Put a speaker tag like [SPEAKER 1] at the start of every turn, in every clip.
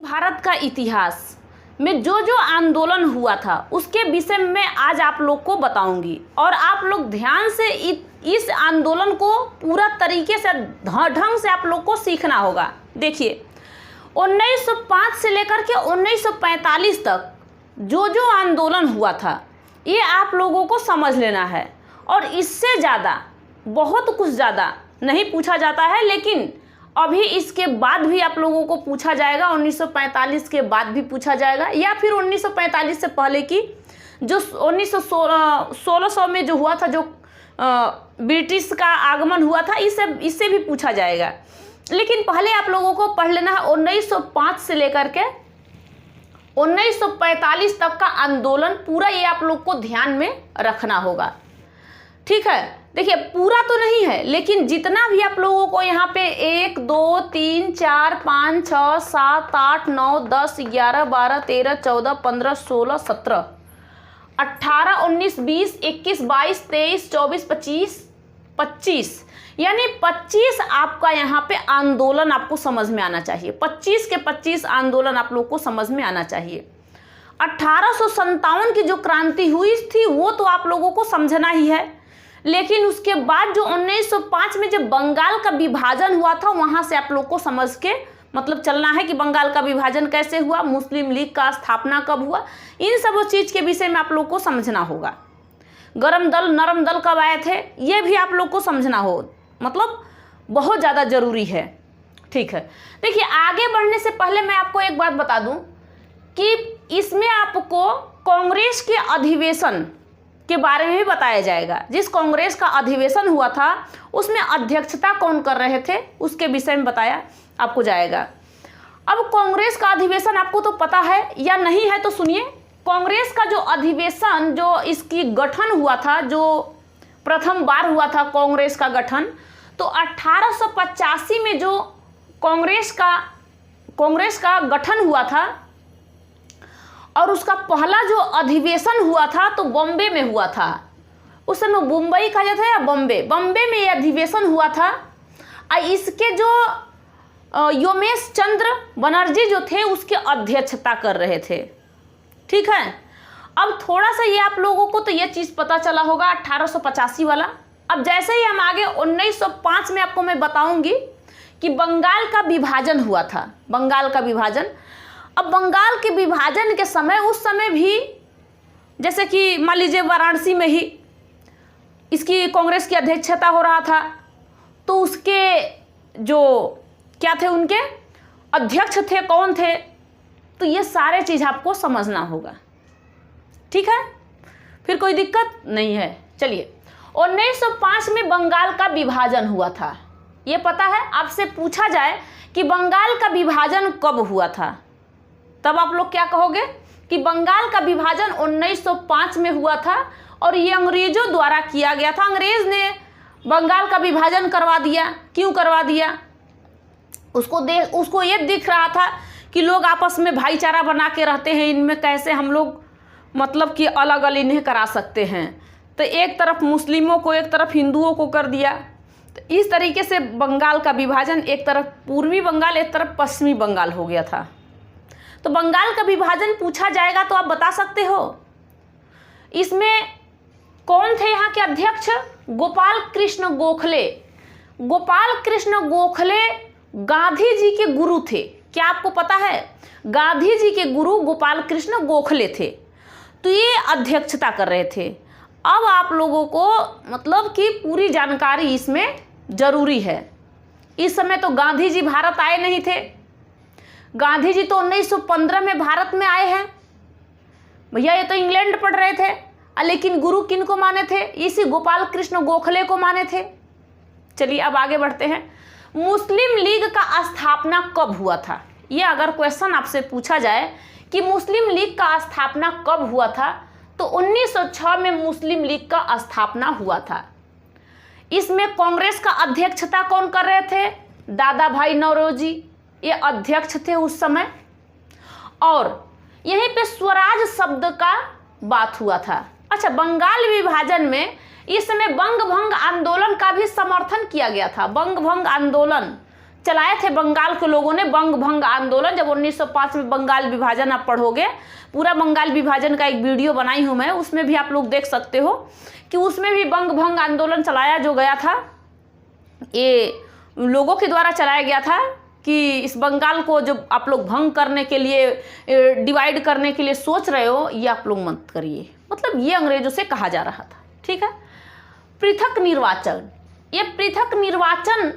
[SPEAKER 1] भारत का इतिहास में जो जो आंदोलन हुआ था उसके विषय में आज आप लोग को बताऊंगी और आप लोग ध्यान से इस आंदोलन को पूरा तरीके से ढंग से आप लोग को सीखना होगा। देखिए 1905 से लेकर के 1945 तक जो जो आंदोलन हुआ था ये आप लोगों को समझ लेना है और इससे ज़्यादा बहुत कुछ ज़्यादा नहीं पूछा जाता है, लेकिन अभी इसके बाद भी आप लोगों को पूछा जाएगा। 1945 के बाद भी पूछा जाएगा या फिर 1945 से पहले की जो 1600 में जो हुआ था, जो ब्रिटिश का आगमन हुआ था, इससे भी पूछा जाएगा। लेकिन पहले आप लोगों को पढ़ लेना है 1905 से लेकर के 1945 तक का आंदोलन पूरा, ये आप लोग को ध्यान में रखना होगा। ठीक है, देखिए पूरा तो नहीं है लेकिन जितना भी आप लोगों को यहाँ पे 1 2 3 4 5 6 7 8 9 10 11 12 13 14 15 16 17 18 19 20 21 22 23 24 25 यानी 25 आपका यहाँ पे आंदोलन आपको समझ में आना चाहिए। 25 के 25 आंदोलन आप लोग को समझ में आना चाहिए। 1857 की जो क्रांति हुई थी वो तो आप लोगों को समझना ही है, लेकिन उसके बाद जो 1905 में जब बंगाल का विभाजन हुआ था वहां से आप लोग को समझ के मतलब चलना है कि बंगाल का विभाजन कैसे हुआ, मुस्लिम लीग का स्थापना कब हुआ, इन सब चीज़ के विषय में आप लोग को समझना होगा। गरम दल नरम दल कब आए थे ये भी आप लोग को समझना हो, मतलब बहुत ज़्यादा ज़रूरी है। ठीक है, देखिए आगे बढ़ने से पहले मैं आपको एक बात बता दूं कि इसमें आपको कांग्रेस के अधिवेशन के बारे में भी बताया जाएगा। जिस कांग्रेस का अधिवेशन हुआ था उसमें अध्यक्षता कौन कर रहे थे उसके विषय में बताया आपको जाएगा। अब कांग्रेस का अधिवेशन आपको तो पता है या नहीं है तो सुनिए। कांग्रेस का जो अधिवेशन, जो इसकी गठन हुआ था, जो प्रथम बार हुआ था कांग्रेस का गठन, तो 1885 में जो कांग्रेस का गठन हुआ था और उसका पहला जो अधिवेशन हुआ था तो बॉम्बे में हुआ था। उस समय मुंबई कहा जाता है या बॉम्बे में ये अधिवेशन हुआ था। इसके जो योमेश चंद्र बनर्जी जो थे उसके अध्यक्षता कर रहे थे। ठीक है, अब थोड़ा सा ये आप लोगों को तो ये चीज़ पता चला होगा 1885 वाला। अब जैसे ही हम आगे 1905 में आपको मैं बताऊंगी कि बंगाल का विभाजन हुआ था, बंगाल का विभाजन। अब बंगाल के विभाजन के समय, उस समय भी जैसे कि मान लीजिए वाराणसी में ही इसकी कांग्रेस की अध्यक्षता हो रहा था, तो उसके जो क्या थे, उनके अध्यक्ष थे कौन थे, तो ये सारे चीज़ आपको समझना होगा। ठीक है, फिर कोई दिक्कत नहीं है। चलिए 1905 में बंगाल का विभाजन हुआ था, ये पता है। आपसे पूछा जाए कि बंगाल का विभाजन कब हुआ था, तब आप लोग क्या कहोगे कि बंगाल का विभाजन 1905 में हुआ था और ये अंग्रेजों द्वारा किया गया था। अंग्रेज ने बंगाल का विभाजन करवा दिया। क्यों करवा दिया? उसको ये दिख रहा था कि लोग आपस में भाईचारा बना के रहते हैं, इनमें कैसे हम लोग मतलब कि अलग अलग इन्हें करा सकते हैं। तो एक तरफ मुस्लिमों को, एक तरफ हिंदुओं को कर दिया। तो इस तरीके से बंगाल का विभाजन, एक तरफ पूर्वी बंगाल, एक तरफ पश्चिमी बंगाल हो गया था। तो बंगाल का विभाजन पूछा जाएगा तो आप बता सकते हो। इसमें कौन थे यहाँ के अध्यक्ष? गोपाल कृष्ण गोखले। गोपाल कृष्ण गोखले गांधी जी के गुरु थे। क्या आपको पता है? गांधी जी के गुरु गोपाल कृष्ण गोखले थे, तो ये अध्यक्षता कर रहे थे। अब आप लोगों को मतलब कि पूरी जानकारी इसमें जरूरी है। इस समय तो गांधी जी भारत आए नहीं थे। गांधी जी तो 1915 में भारत में आए हैं भैया, ये तो इंग्लैंड पढ़ रहे थे। लेकिन गुरु किन को माने थे? इसी गोपाल कृष्ण गोखले को माने थे। चलिए अब आगे बढ़ते हैं। मुस्लिम लीग का स्थापना कब हुआ था? ये अगर क्वेश्चन आपसे पूछा जाए कि मुस्लिम लीग का स्थापना कब हुआ था, तो 1906 में मुस्लिम लीग का स्थापना हुआ था। इसमें कांग्रेस का अध्यक्षता कौन कर रहे थे? दादा भाई नौरोजी, ये अध्यक्ष थे उस समय। और यहीं पे स्वराज शब्द का बात हुआ था। अच्छा, बंगाल विभाजन में इस समय बंग भंग आंदोलन का भी समर्थन किया गया था। बंग भंग आंदोलन चलाए थे बंगाल के लोगों ने, बंग भंग आंदोलन। जब 1905 में बंगाल विभाजन, आप पढ़ोगे पूरा बंगाल विभाजन का एक वीडियो बनाई हूँ मैं, उसमें भी आप लोग देख सकते हो कि उसमें भी बंग भंग आंदोलन चलाया जो गया था, ये लोगों के द्वारा चलाया गया था कि इस बंगाल को जो आप लोग भंग करने के लिए, डिवाइड करने के लिए सोच रहे हो, ये आप लोग मत करिए। मतलब ये अंग्रेजों से कहा जा रहा था। ठीक है। पृथक निर्वाचन, ये पृथक निर्वाचन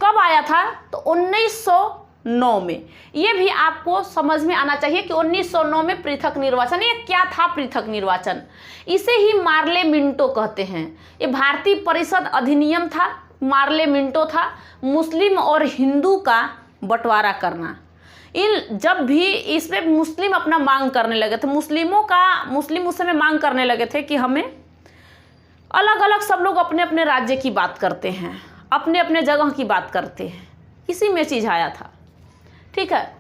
[SPEAKER 1] कब आया था? तो 1909 में। ये भी आपको समझ में आना चाहिए कि 1909 में पृथक निर्वाचन। ये क्या था पृथक निर्वाचन? इसे ही मार्ले मिंटो कहते हैं। ये भारतीय परिषद अधिनियम था, मार्ले मिंटो था। मुस्लिम और हिंदू का बंटवारा करना। जब भी इसमें मुस्लिम अपना मांग करने लगे थे, मुस्लिम उस समय मांग करने लगे थे कि हमें अलग अलग, सब लोग अपने अपने राज्य की बात करते हैं, अपने अपने जगह की बात करते हैं, इसी में चीज आया था। ठीक है।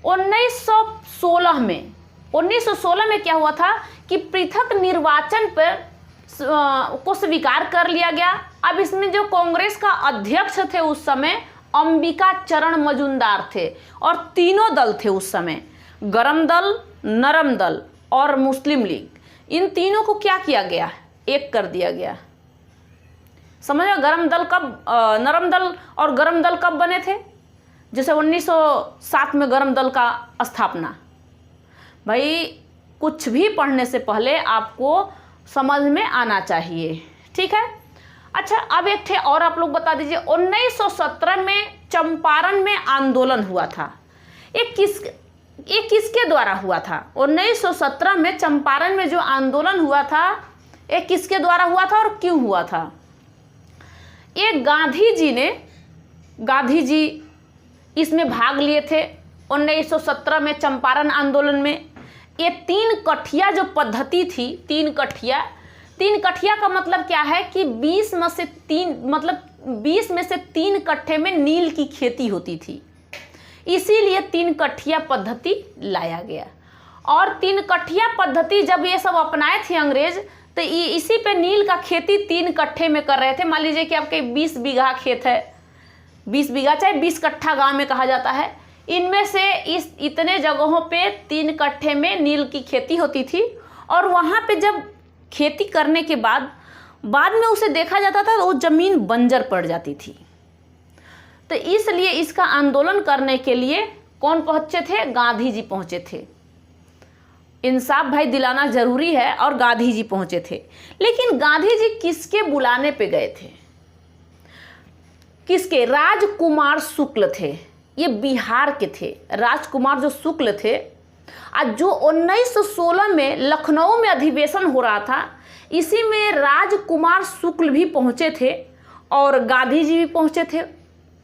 [SPEAKER 1] 1916 में क्या हुआ था कि पृथक निर्वाचन पर को स्वीकार कर लिया गया। अब इसमें जो कांग्रेस का अध्यक्ष थे उस समय, अंबिका चरण मजूमदार थे, और तीनों दल थे उस समय, गरम दल, नरम दल और मुस्लिम लीग। इन तीनों को क्या किया गया? एक कर दिया गया। समझ में? गरम दल कब, नरम दल और गरम दल कब बने थे? जैसे 1907 में गरम दल का स्थापना। भाई कुछ भी पढ़ने से पहले आपको समझ में आना चाहिए। ठीक है। अच्छा, अब एक थे और आप लोग बता दीजिए। 1917 में चंपारण में आंदोलन हुआ था। ये किसके द्वारा हुआ था? 1917 में चंपारण में जो आंदोलन हुआ था, ये किसके द्वारा हुआ था और क्यों हुआ था? ये गांधी जी इसमें भाग लिए थे 1917 में चंपारण आंदोलन में। ये 3 कठिया जो पद्धति थी, 3 कठिया का मतलब क्या है कि 20 में से 3 कट्ठे में नील की खेती होती थी, इसीलिए 3 कठिया पद्धति लाया गया। और 3 कठिया पद्धति जब ये सब अपनाए थे अंग्रेज, तो इसी पे नील का खेती 3 कट्ठे में कर रहे थे। मान लीजिए कि आपके 20 बीघा खेत है, 20 बीघा चाहे 20 कट्ठा गांव में कहा जाता है, इनमें से इतने जगहों पे 3 कट्ठे में नील की खेती होती थी। और वहाँ पे जब खेती करने के बाद में उसे देखा जाता था तो वो जमीन बंजर पड़ जाती थी। तो इसलिए इसका आंदोलन करने के लिए कौन पहुंचे थे? गांधी जी पहुंचे थे। इंसाफ भाई दिलाना जरूरी है, और गांधी जी पहुंचे थे। लेकिन गांधी जी किसके बुलाने पे गए थे? किसके? राजकुमार शुक्ल थे। ये बिहार के थे। राजकुमार जो शुक्ल थे, आज जो 1916 में लखनऊ में अधिवेशन हो रहा था, इसी में राजकुमार शुक्ल भी पहुंचे थे और गांधी जी भी पहुंचे थे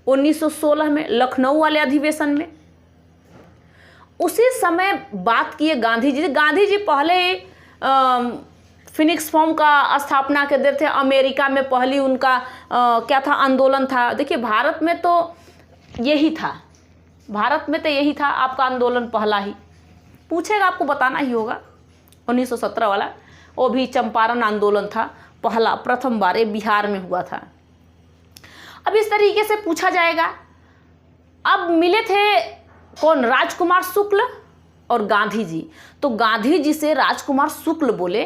[SPEAKER 1] 1916 में लखनऊ वाले अधिवेशन में। उसी समय बात किए गांधी जी पहले ही फिनिक्स फॉर्म का स्थापना कर देते थे। अमेरिका में पहली उनका क्या था? आंदोलन था। देखिए भारत में तो यही था, आपका आंदोलन पहला ही। पूछेगा आपको बताना ही होगा। 1917 वाला वो भी चंपारण आंदोलन था, पहला, प्रथम बार ये बिहार में हुआ था। अब इस तरीके से पूछा जाएगा। अब मिले थे कौन? राजकुमार शुक्ल और गांधी जी। तो गांधी जी से राजकुमार शुक्ल बोले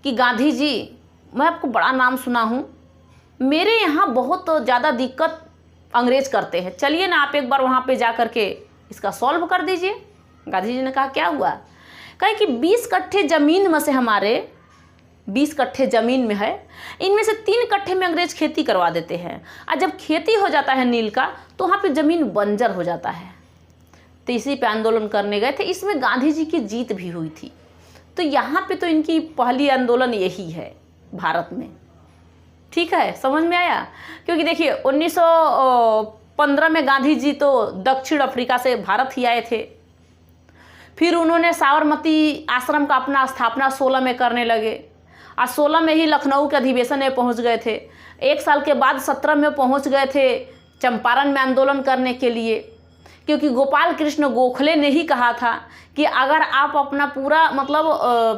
[SPEAKER 1] कि गांधी जी, मैं आपको बड़ा नाम सुना हूँ, मेरे यहाँ बहुत ज़्यादा दिक्कत अंग्रेज करते हैं, चलिए ना आप एक बार वहाँ पे जा कर के इसका सॉल्व कर दीजिए। गांधी जी ने कहा क्या हुआ? कहे कि 20 कट्ठे ज़मीन में से, हमारे 20 कट्ठे ज़मीन में है, इनमें से 3 कट्ठे में अंग्रेज खेती करवा देते हैं, और जब खेती हो जाता है नील का तो वहाँ पे ज़मीन बंजर हो जाता है। तो इसी पे आंदोलन करने गए थे। इसमें गांधी जी की जीत भी हुई थी। तो यहाँ पे तो इनकी पहली आंदोलन यही है भारत में। ठीक है, समझ में आया? क्योंकि देखिए 1915 में गांधी जी तो दक्षिण अफ्रीका से भारत ही आए थे। फिर उन्होंने साबरमती आश्रम का अपना स्थापना 16 में करने लगे, और 16 में ही लखनऊ के अधिवेशन में पहुंच गए थे। 1 साल के बाद 17 में पहुंच गए थे चंपारण में आंदोलन करने के लिए। क्योंकि गोपाल कृष्ण गोखले ने ही कहा था कि अगर आप अपना पूरा मतलब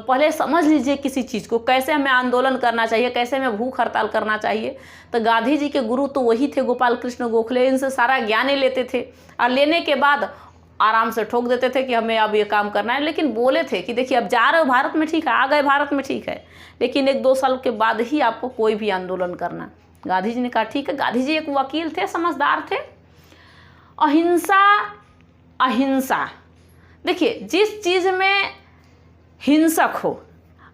[SPEAKER 1] पहले समझ लीजिए किसी चीज़ को, कैसे हमें आंदोलन करना चाहिए, कैसे हमें भूख हड़ताल करना चाहिए, तो गांधी जी के गुरु तो वही थे गोपाल कृष्ण गोखले। इनसे सारा ज्ञान लेते थे और लेने के बाद आराम से ठोक देते थे कि हमें अब ये काम करना है। लेकिन बोले थे कि देखिए अब जा रहे हो भारत में ठीक है, आ गए भारत में ठीक है, लेकिन 1-2 साल के बाद ही आपको कोई भी आंदोलन करना। गांधी जी ने कहा ठीक है। गांधी जी एक वकील थे, समझदार थे। अहिंसा, अहिंसा, देखिए जिस चीज़ में हिंसक हो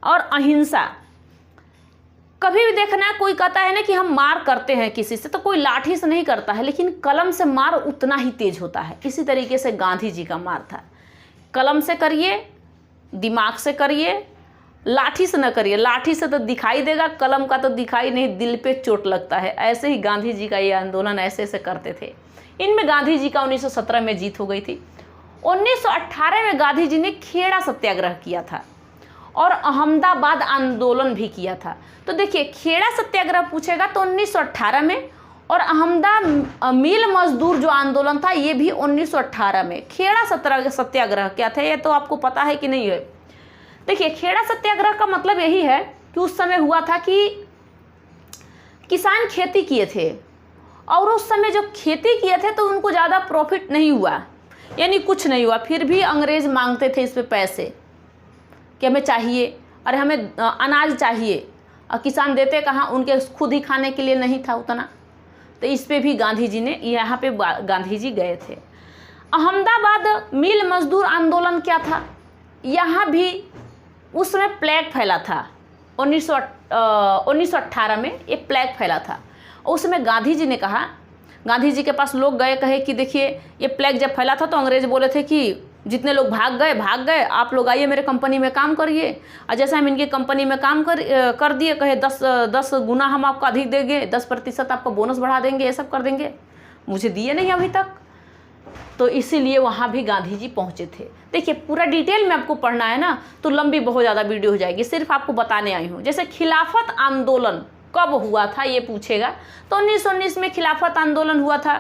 [SPEAKER 1] और अहिंसा, कभी भी देखना है कोई कहता है ना कि हम मार करते हैं किसी से, तो कोई लाठी से नहीं करता है, लेकिन कलम से मार उतना ही तेज होता है। इसी तरीके से गांधी जी का मार था, कलम से करिए, दिमाग से करिए, लाठी से न करिए। लाठी से तो दिखाई देगा, कलम का तो दिखाई नहीं, दिल पे चोट लगता है। ऐसे ही गांधी जी का ये आंदोलन ऐसे ऐसे करते थे। इनमें गांधी जी का 1917 में जीत हो गई थी। 1918 में गांधी जी ने खेड़ा सत्याग्रह किया था और अहमदाबाद आंदोलन भी किया था। तो देखिए खेड़ा सत्याग्रह पूछेगा तो 1918 में, और अहमदा मिल मजदूर जो आंदोलन था ये भी 1918 में। खेड़ा सत्याग्रह क्या था ये तो आपको पता है कि नहीं है? देखिए खेड़ा सत्याग्रह का मतलब यही है कि उस समय हुआ था कि किसान खेती किए थे और उस समय जो खेती किए थे तो उनको ज़्यादा प्रॉफिट नहीं हुआ, यानी कुछ नहीं हुआ। फिर भी अंग्रेज़ मांगते थे इस पे पैसे कि हमें चाहिए, अरे हमें अनाज चाहिए, और किसान देते कहाँ, उनके खुद ही खाने के लिए नहीं था उतना। तो इस पे भी गांधी जी ने, यहाँ पे गांधी जी गए थे। अहमदाबाद मिल मजदूर आंदोलन क्या था? यहाँ भी उस समय प्लेग फैला था। 1918 में एक प्लेग फैला था। उस समय गांधी जी ने कहा, गांधी जी के पास लोग गए, कहे कि देखिए ये प्लेग जब फैला था तो अंग्रेज बोले थे कि जितने लोग भाग गए, आप लोग आइए मेरे कंपनी में काम करिए। और जैसे हम इनकी कंपनी में काम कर दिए, कहे 10 गुना हम आपको अधिक देंगे, 10% आपका बोनस बढ़ा देंगे, ये सब कर देंगे। मुझे दिए नहीं अभी तक। तो इसीलिए वहाँ भी गांधी जी पहुँचे थे। देखिए पूरा डिटेल में आपको पढ़ना है ना तो लंबी बहुत ज़्यादा वीडियो हो जाएगी, सिर्फ आपको बताने आई हूँ। जैसे खिलाफत आंदोलन कब हुआ था ये पूछेगा तो 1919 में खिलाफत आंदोलन हुआ था।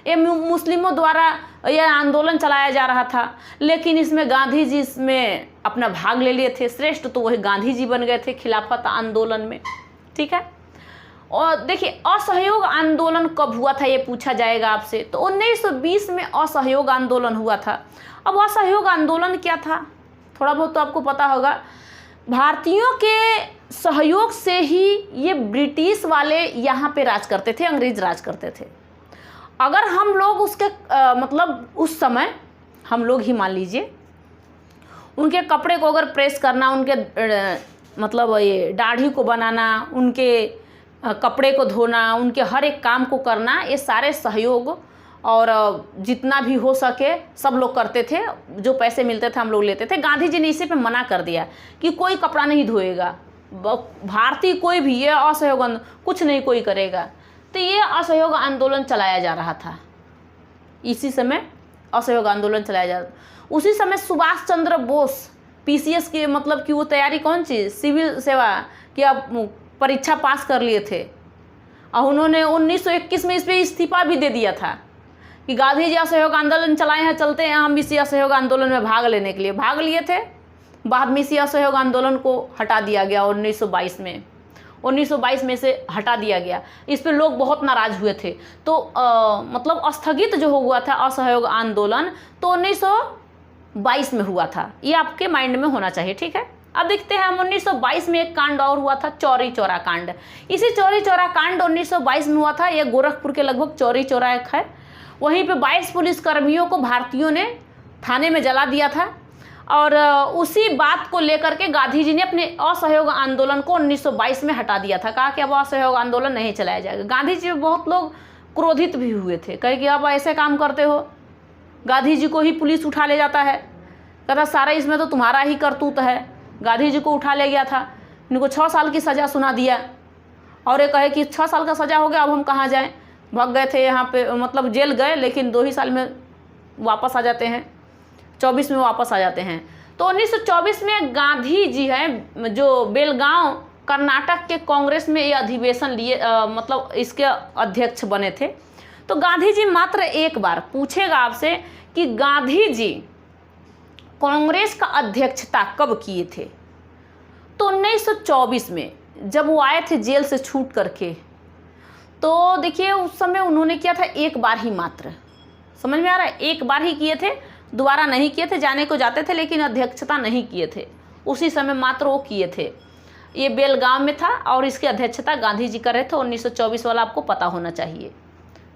[SPEAKER 1] ये मुस्लिमों द्वारा यह आंदोलन चलाया जा रहा था, लेकिन इसमें गांधी जी इसमें अपना भाग ले लिए थे। श्रेष्ठ तो वही गांधी जी बन गए थे खिलाफत आंदोलन में, ठीक है। और देखिए असहयोग आंदोलन कब हुआ था ये पूछा जाएगा आपसे, तो 1920 में असहयोग आंदोलन हुआ था। अब असहयोग आंदोलन क्या था थोड़ा बहुत तो आपको पता होगा। भारतीयों के सहयोग से ही ये ब्रिटिश वाले यहाँ पे राज करते थे, अंग्रेज राज करते थे। अगर हम लोग उसके मतलब उस समय हम लोग ही मान लीजिए उनके कपड़े को अगर प्रेस करना, उनके मतलब ये दाढ़ी को बनाना, उनके कपड़े को धोना, उनके हर एक काम को करना, ये सारे सहयोग और जितना भी हो सके सब लोग करते थे। जो पैसे मिलते थे हम लोग लेते थे। गांधी जी ने इसी पे मना कर दिया कि कोई कपड़ा नहीं धोएगा, भारतीय कोई भी ये असहयोग कुछ नहीं कोई करेगा। तो ये असहयोग आंदोलन चलाया जा रहा था, इसी समय असहयोग आंदोलन चलाया जा रहा था। उसी समय सुभाष चंद्र बोस PCS के मतलब कि वो तैयारी कौन सी सिविल सेवा की आप परीक्षा पास कर लिए थे, और उन्होंने 1921 में इस पर इस्तीफा भी दे दिया था कि गांधी जी असहयोग आंदोलन चलाए हैं, चलते हैं हम इसी असहयोग आंदोलन में भाग लेने के लिए। भाग लिए थे, बाद में इसी असहयोग आंदोलन को हटा दिया गया 1922 में। 1922 में से हटा दिया गया। इस पर लोग बहुत नाराज हुए थे। तो मतलब स्थगित जो हुआ था असहयोग आंदोलन तो 1922 में हुआ था, ये आपके माइंड में होना चाहिए, ठीक है। अब देखते हैं हम 1922 में एक कांड और हुआ था, चौरी चौरा कांड। इसी चौरी चौरा कांड 1922 में हुआ था। ये गोरखपुर के लगभग चौरी चौरा एक है। वहीं पे 22 पुलिसकर्मियों को भारतीयों ने थाने में जला दिया था, और उसी बात को लेकर के गांधी जी ने अपने असहयोग आंदोलन को 1922 में हटा दिया था। कहा कि अब असहयोग आंदोलन नहीं चलाया जाएगा। गांधी जी बहुत लोग क्रोधित भी हुए थे, कहे कि अब ऐसे काम करते हो, गांधी जी को ही पुलिस उठा ले जाता है, कहता सारा इसमें तो तुम्हारा ही करतूत है। गांधी जी को उठा ले गया था, इनको 6 साल की सज़ा सुना दिया, और ये कहे कि 6 साल का सज़ा हो गया, अब हम कहाँ जाएं। भाग गए थे यहाँ पे, मतलब जेल गए, लेकिन 2 ही साल में वापस आ जाते हैं, 24 में वापस आ जाते हैं। तो 1924 में गांधी जी हैं जो बेलगांव कर्नाटक के कांग्रेस में ये अधिवेशन लिए, मतलब इसके अध्यक्ष बने थे। तो गांधी जी मात्र एक बार पूछेगा आपसे कि गांधी जी कांग्रेस का अध्यक्षता कब किए थे। तो 1924 में जब वो आए थे जेल से छूट करके, तो देखिए उस समय उन्होंने किया था एक बार ही मात्र, समझ में आ रहा है, एक बार ही किए थे, दोबारा नहीं किए थे। जाने को जाते थे लेकिन अध्यक्षता नहीं किए थे, उसी समय मात्र वो किए थे। ये बेलगाम में था और इसकी अध्यक्षता गांधी जी कर रहे थे। 1924 वाला आपको पता होना चाहिए,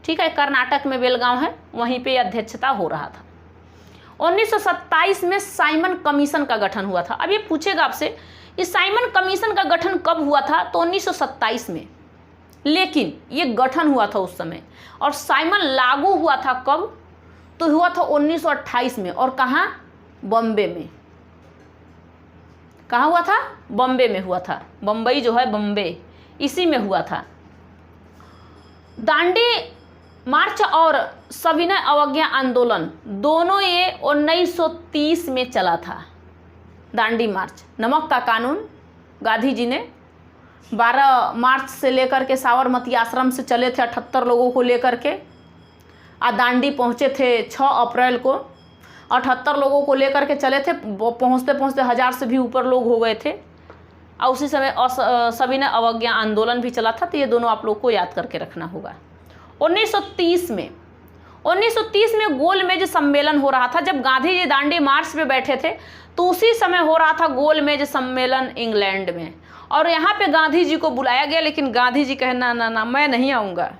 [SPEAKER 1] ठीक है। कर्नाटक में बेलगाम है, वहीं पे अध्यक्षता हो रहा था। 1927 में साइमन कमीशन का गठन हुआ था। अब ये पूछेगा आपसे, इस साइमन कमीशन का गठन कब हुआ था? तो 1927 में, लेकिन ये गठन हुआ था उस समय। और साइमन लागू हुआ था कब? तो हुआ था 1928 में। और कहाँ? बॉम्बे में। कहाँ हुआ था? बॉम्बे में हुआ था। बम्बई जो है बॉम्बे, इसी में हुआ था। दांडी मार्च और सविनय अवज्ञा आंदोलन दोनों ये 1930 में चला था। दांडी मार्च, नमक का कानून, गांधी जी ने 12 मार्च से लेकर के साबरमती आश्रम से चले थे 78 लोगों को लेकर के, दांडी पहुँचे थे 6 अप्रैल को। 78 लोगों को लेकर के चले थे, पहुँचते पहुँचते 1000 से भी ऊपर लोग हो गए थे। और उसी समय सविनय अवज्ञा आंदोलन भी चला था। तो ये दोनों आप लोग को याद करके रखना होगा। 1930 में गोलमेज सम्मेलन हो रहा था। जब गांधी जी दांडी मार्च पे बैठे थे तो उसी समय हो रहा था गोलमेज सम्मेलन इंग्लैंड में। और यहाँ पे गांधी जी को बुलाया गया, लेकिन गांधी जी कहे ना ना ना, मैं नहीं आऊँगा।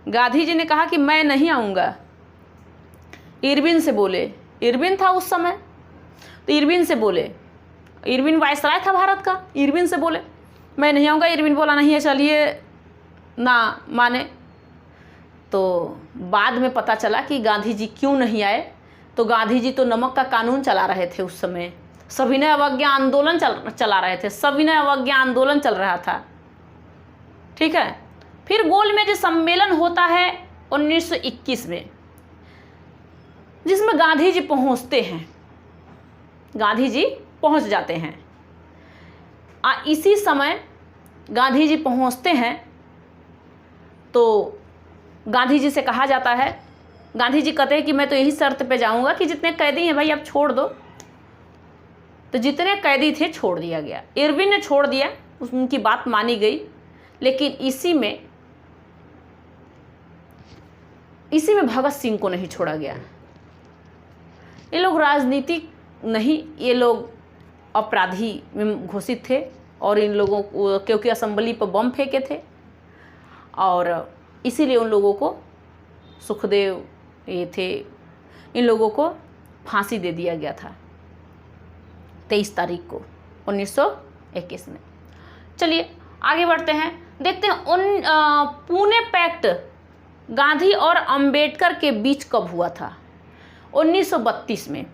[SPEAKER 1] गांधी जी ने कहा कि मैं नहीं आऊँगा। इरविन से बोले, इरविन था उस समय, तो इरविन से बोले, इरविन वायसराय था भारत का, इरविन से बोले मैं नहीं आऊँगा। इरविन बोला नहीं है, चलिए ना माने। तो बाद में पता चला कि गांधी जी क्यों नहीं आए। तो गांधी जी तो नमक का कानून चला रहे थे उस समय, सविनय अवज्ञा आंदोलन चला रहे थे, सविनय अवज्ञा आंदोलन चल रहा था, ठीक है। फिर गोलमेज सम्मेलन होता है 1921 में, जिसमें गांधी जी पहुंचते हैं, गांधी जी पहुंच जाते हैं। इसी समय गांधी जी पहुंचते हैं तो गांधी जी से कहा जाता है, गांधी जी कहते हैं कि मैं तो यही शर्त पे जाऊंगा कि जितने कैदी हैं भाई आप छोड़ दो। तो जितने कैदी थे छोड़ दिया गया। इरविन ने छोड़ दिया, उनकी बात मानी गई। लेकिन इसी में भगत सिंह को नहीं छोड़ा गया। ये लोग राजनीति नहीं, ये लोग अपराधी में घोषित थे। और इन लोगों को क्योंकि असेंबली पर बम फेंके थे, और इसीलिए उन लोगों को, सुखदेव ये थे, इन लोगों को फांसी दे दिया गया था 23 तारीख को 1921 में। चलिए आगे बढ़ते हैं, देखते हैं पुणे पैक्ट गांधी और अंबेडकर के बीच कब हुआ था। 1932 में।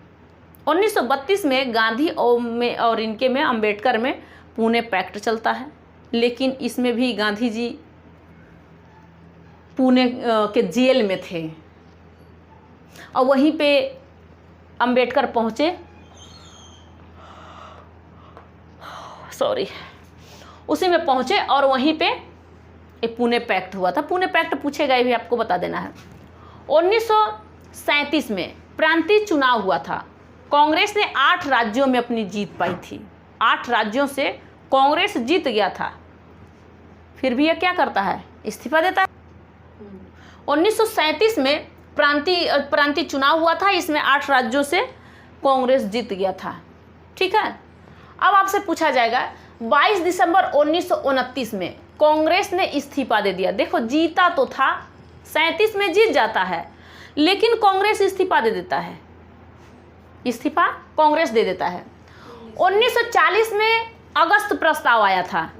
[SPEAKER 1] 1932 में गांधी और इनके में, अंबेडकर में पुणे पैक्ट चलता है। लेकिन इसमें भी गांधी जी पुणे के जेल में थे और वहीं पे अंबेडकर पहुँचे, उसी में पहुँचे और वहीं पे एक पुणे पैक्ट हुआ था। पुणे पैक्ट पूछेगा, ये भी आपको बता देना है। 1937 में प्रांतीय चुनाव हुआ था। कांग्रेस ने 8 राज्यों में अपनी जीत पाई थी। 8 राज्यों से कांग्रेस जीत गया था, फिर भी यह क्या करता है? इस्तीफा देता है। 1937 में प्रांतीय चुनाव हुआ था, इसमें 8 राज्यों से कांग्रेस जीत गया था, ठीक है। अब आपसे पूछा जाएगा 22 दिसंबर 1929 में कांग्रेस ने इस्तीफा दे दिया। देखो जीता तो था, 37 में जीत जाता है, लेकिन कांग्रेस इस्तीफा दे देता है, इस्तीफा कांग्रेस दे देता है। 1940 में अगस्त प्रस्ताव आया था।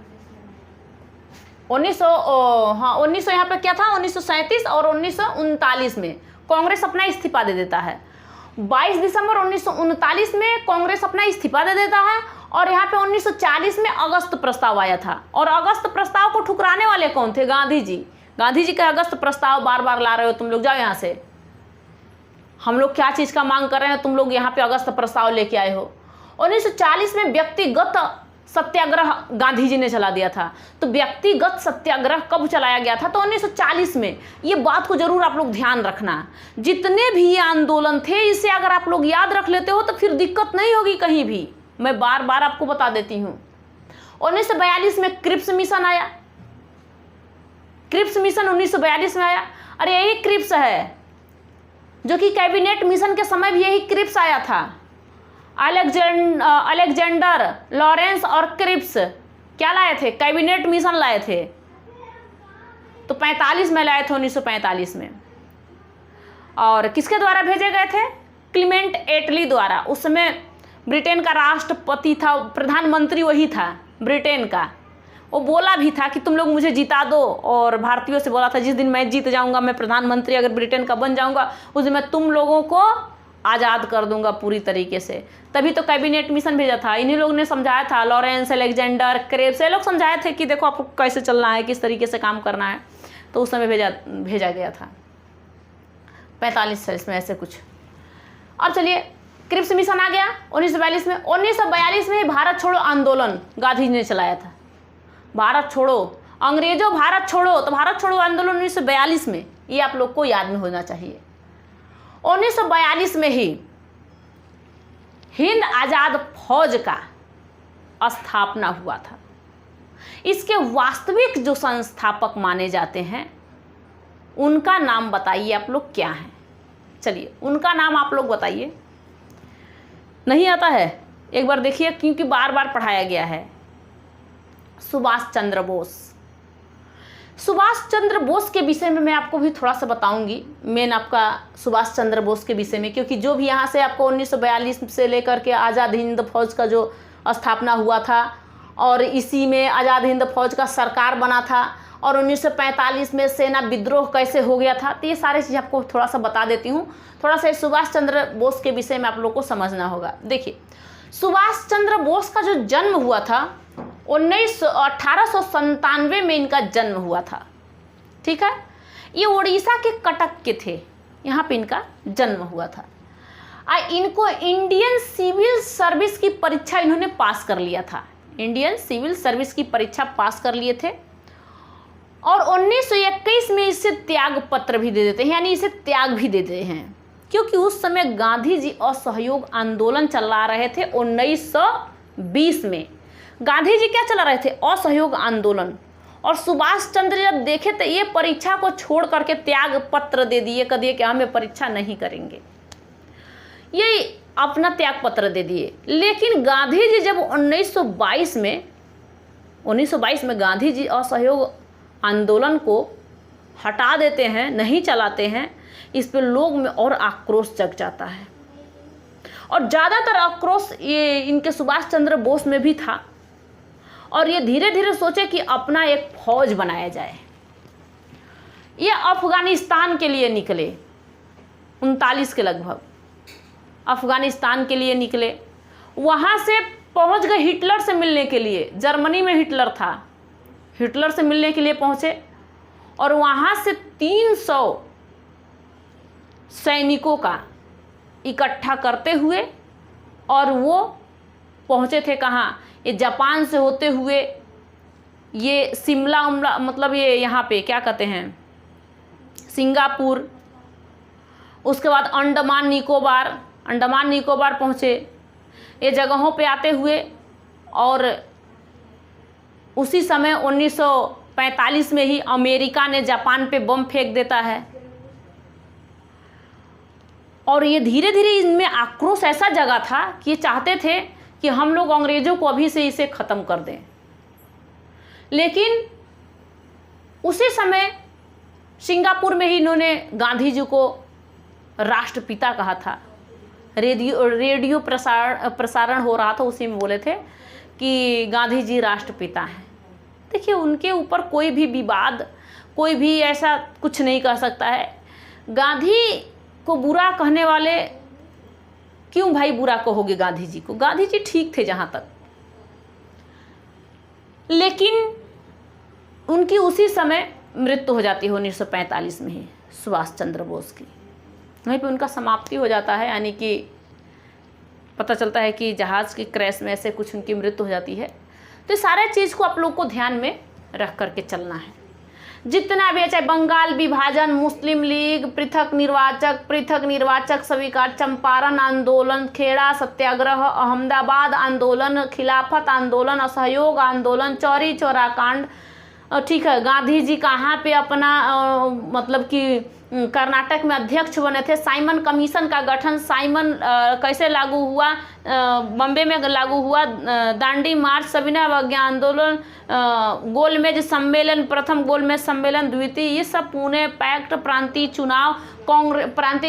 [SPEAKER 1] 1900 यहाँ पे क्या था? 1937 और 1939 में कांग्रेस अपना इस्तीफा दे देता है। 22 दिसंबर 1939 में कांग्रेस अपना इस्तीफा दे देता है और यहाँ पे 1940 में अगस्त प्रस्ताव आया था। और अगस्त प्रस्ताव को ठुकराने वाले कौन थे? गांधी जी। गांधी जी का अगस्त प्रस्ताव बार बार ला रहे हो तुम लोग, जाओ यहाँ से, हम लोग क्या चीज़ का मांग कर रहे हैं, तुम लोग यहाँ पे अगस्त प्रस्ताव लेके आए हो। 1940 में व्यक्तिगत सत्याग्रह गांधी जी ने चला दिया था। तो व्यक्तिगत सत्याग्रह कब चलाया गया था? तो 1940 में। ये बात को जरूर आप लोग ध्यान रखना। जितने भी ये आंदोलन थे, इसे अगर आप लोग याद रख लेते हो तो फिर दिक्कत नहीं होगी कहीं भी। मैं बार बार आपको बता देती हूँ। 1942 में क्रिप्स मिशन आया। क्रिप्स मिशन 1942 में आया। अरे यही क्रिप्स है जो कि कैबिनेट मिशन के समय भी यही क्रिप्स आया था। अलेक्जेंडर, लॉरेंस और क्रिप्स क्या लाए थे? कैबिनेट मिशन लाए थे। तो 45 में लाए थे, 1945 में। और किसके द्वारा भेजे गए थे? क्लीमेंट एटली द्वारा। उस समय ब्रिटेन का राष्ट्रपति था, प्रधानमंत्री वही था ब्रिटेन का। वो बोला भी था कि तुम लोग मुझे जिता दो, और भारतीयों से बोला था जिस दिन मैं जीत जाऊंगा, मैं प्रधानमंत्री अगर ब्रिटेन का बन जाऊंगा, उस दिन मैं तुम लोगों को आज़ाद कर दूंगा पूरी तरीके से। तभी तो कैबिनेट मिशन भेजा था। इन्हीं लोग ने समझाया था, लॉरेंस, अलेक्जेंडर, क्रिप्स, ये लोग समझाए थे कि देखो आपको कैसे चलना है, किस तरीके से काम करना है। तो उस समय भेजा गया था 45 में ऐसे कुछ। अब चलिए, क्रिप्स मिशन आ गया 1942 में। 1942 में भारत छोड़ो आंदोलन गांधी जी ने चलाया था। भारत छोड़ो, अंग्रेजों भारत छोड़ो, तो भारत छोड़ो आंदोलन 1942 में, ये आप लोग को याद में होना चाहिए। 1942 में ही हिंद आजाद फौज का स्थापना हुआ था। इसके वास्तविक जो संस्थापक माने जाते हैं, उनका नाम बताइए आप लोग क्या है? चलिए उनका नाम आप लोग बताइए। नहीं आता है? एक बार देखिए, क्योंकि बार बार पढ़ाया गया है। सुभाष चंद्र बोस। सुभाष चंद्र बोस के विषय में मैं आपको भी थोड़ा सा बताऊंगी, मेन आपका सुभाष चंद्र बोस के विषय में, क्योंकि जो भी यहाँ से आपको 1942 से लेकर के आज़ाद हिंद फौज का जो स्थापना हुआ था, और इसी में आज़ाद हिंद फौज का सरकार बना था, और 1945 में सेना विद्रोह कैसे हो गया था, तो ये सारी चीज़ आपको थोड़ा सा बता देती हूँ। थोड़ा सा सुभाष चंद्र बोस के विषय में आप लोग को समझना होगा। देखिए, सुभाष चंद्र बोस का जो जन्म हुआ था 1897 में इनका जन्म हुआ था। ठीक है, ये उड़ीसा के कटक के थे, यहाँ पे इनका जन्म हुआ था। इनको इंडियन सिविल सर्विस की परीक्षा इन्होंने पास कर लिया था। इंडियन सिविल सर्विस की परीक्षा पास कर लिए थे, और 1921 में इसे त्याग पत्र भी दे देते हैं, यानी इसे त्याग भी दे देते हैं, क्योंकि उस समय गांधी जी असहयोग आंदोलन चला रहे थे। 1920 में गांधी जी क्या चला रहे थे? असहयोग आंदोलन। और सुभाष चंद्र जब देखे तो ये परीक्षा को छोड़ करके त्याग पत्र दे दिए, कह दिए कि हमें परीक्षा नहीं करेंगे, ये अपना त्याग पत्र दे दिए। लेकिन गांधी जी जब 1922 में गांधी जी असहयोग आंदोलन को हटा देते हैं, नहीं चलाते हैं, इस पर लोग में और आक्रोश जग जाता है। और ज़्यादातर आक्रोश ये इनके सुभाष चंद्र बोस में भी था, और ये धीरे धीरे सोचे कि अपना एक फौज बनाया जाए। ये अफगानिस्तान के लिए निकले, 39 के लगभग अफगानिस्तान के लिए निकले। वहाँ से पहुँच गए हिटलर से मिलने के लिए। जर्मनी में हिटलर था, हिटलर से मिलने के लिए पहुँचे, और वहाँ से 300 सैनिकों का इकट्ठा करते हुए, और वो पहुँचे थे कहाँ? ये जापान से होते हुए ये शिमला उमला, मतलब ये यहाँ पे क्या कहते हैं, सिंगापुर, उसके बाद अंडमान निकोबार पहुँचे। ये जगहों पे आते हुए, और उसी समय 1945 में ही अमेरिका ने जापान पे बम फेंक देता है, और ये धीरे धीरे इनमें आक्रोश ऐसा जगा था कि ये चाहते थे कि हम लोग अंग्रेजों को अभी से इसे ख़त्म कर दें। लेकिन उसी समय सिंगापुर में ही इन्होंने गांधी जी को राष्ट्रपिता कहा था। रेडियो प्रसारण हो रहा था, उसी में बोले थे कि गांधी जी राष्ट्रपिता हैं। देखिए, उनके ऊपर कोई भी विवाद, कोई भी ऐसा कुछ नहीं कह सकता है। गांधी को बुरा कहने वाले, क्यों भाई बुरा कहोगे गांधी जी को? गांधी जी ठीक थे जहाँ तक, लेकिन उनकी उसी समय मृत्यु हो जाती है 1945 में ही, सुभाष चंद्र बोस की। वहीं पे उनका समाप्ति हो जाता है, यानी कि पता चलता है कि जहाज़ की क्रैश में ऐसे कुछ उनकी मृत्यु हो जाती है। तो सारे चीज़ को आप लोग को ध्यान में रख करके चलना है। जितना भी है, चाहे बंगाल विभाजन, मुस्लिम लीग, पृथक निर्वाचक स्वीकार, चंपारण आंदोलन, खेड़ा सत्याग्रह, अहमदाबाद आंदोलन, खिलाफत आंदोलन, असहयोग आंदोलन, चौरी चौरा कांड, ठीक है, गांधी जी कहाँ पे अपना मतलब कि कर्नाटक में अध्यक्ष बने थे, साइमन कमीशन का गठन, साइमन कैसे लागू हुआ, बम्बे में लागू हुआ, दांडी मार्च, सविनय अवज्ञा आंदोलन, गोलमेज सम्मेलन, प्रथम गोलमेज सम्मेलन, द्वितीय, ये सब पुणे पैक्ट, प्रांतीय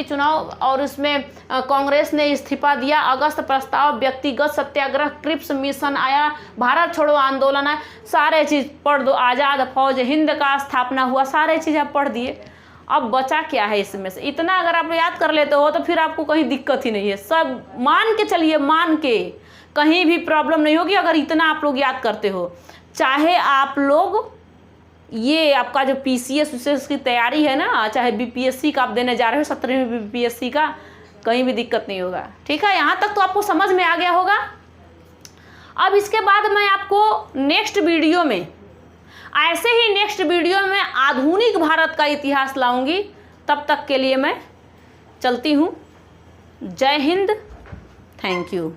[SPEAKER 1] चुनाव और उसमें कांग्रेस ने इस्तीफा दिया, अगस्त प्रस्ताव, व्यक्तिगत सत्याग्रह, क्रिप्स मिशन आया, भारत छोड़ो आंदोलन आया, सारे चीज़ पढ़ दो, आज़ाद फौज हिंद का स्थापना हुआ, सारे चीज़ आप पढ़ दिए। अब बचा क्या है इसमें से? इतना अगर आप याद कर लेते हो तो फिर आपको कहीं दिक्कत ही नहीं है। सब मान के चलिए, मान के कहीं भी प्रॉब्लम नहीं होगी अगर इतना आप लोग याद करते हो। चाहे आप लोग ये आपका जो PCS विशेष की तैयारी है ना, चाहे BPSC का आप देने जा रहे हो, 17वीं BPSC का, कहीं भी दिक्कत नहीं होगा। ठीक है, यहाँ तक तो आपको समझ में आ गया होगा। अब इसके बाद मैं आपको नेक्स्ट वीडियो में, ऐसे ही नेक्स्ट वीडियो में आधुनिक भारत का इतिहास लाऊंगी। तब तक के लिए मैं चलती हूँ। जय हिंद, थैंक यू।